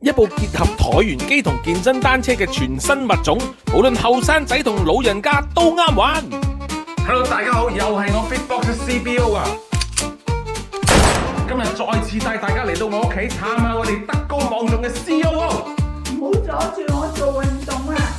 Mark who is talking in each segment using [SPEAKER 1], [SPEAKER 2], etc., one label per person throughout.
[SPEAKER 1] 一部結合橢圓機同健身單車嘅全新物種，無論後生仔同老人家都啱玩。
[SPEAKER 2] Hello， 大家好，又係我 Fitbox CBO 啊！今日再次帶大家嚟到我屋企探下我哋德高望重嘅 COO。
[SPEAKER 3] 唔好阻住我做運動啊！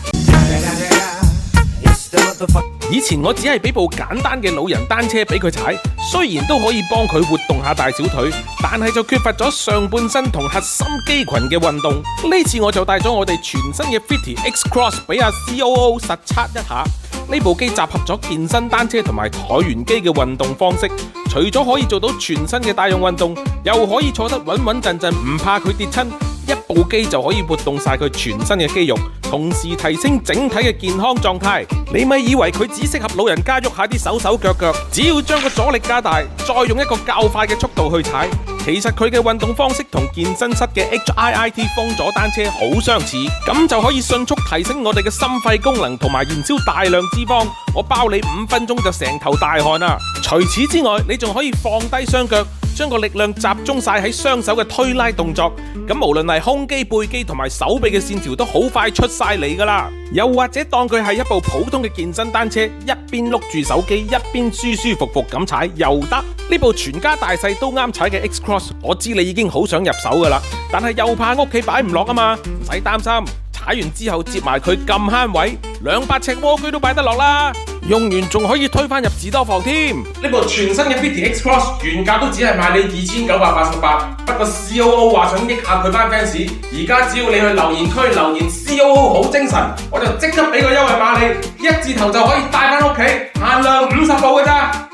[SPEAKER 1] 以前我只係俾部簡單嘅老人單車俾佢踩，雖然都可以幫佢活動下大小腿，但係就缺乏咗上半身同核心肌群嘅運動。呢次我就帶咗我哋全新嘅 Fitty X Cross 俾阿 COO 實測一下。呢部機集合咗健身單車同埋橢圓機嘅運動方式，除咗可以做到全身嘅大用運動，又可以坐得穩穩陣陣，唔怕佢跌親。一部機就可以活動晒佢全身嘅肌肉，同時提升整體嘅健康狀態。你咪以為佢只適合老人家喐下啲手手腳腳，只要將個阻力加大，再用一個較快嘅速度去踩。其實佢嘅運動方式同健身室嘅 HIIT 風阻單車好相似，咁就可以迅速提升我哋嘅心肺功能同埋燃燒大量脂肪。我包你5分鐘就成頭大汗啦！除此之外，你仲可以放低雙腳，將個力量集中晒喺雙手嘅推拉動作，咁無論係胸肌、背肌同埋手臂嘅線條都好快出晒嚟噶啦。又或者當佢係一部普通嘅健身單車，一邊碌住手機，一邊舒舒服服咁踩又得。呢部全家大細都啱踩嘅 X Cross， 我知你已經好想入手噶啦，但係又怕屋企擺唔落啊嘛，唔使擔心。踩完之後接埋佢咁慳位，200尺蝸居都擺得落啦。用完仲可以推返入士多房添。
[SPEAKER 2] 呢部全新嘅 Fitty X Cross 原價都只係賣你2988，不過 COO 話想益下佢班 fans， 而家只要你去留言區留言 COO 好精神，我就即刻俾個優惠碼你，一字頭就可以帶返屋企，限量50部㗎咋。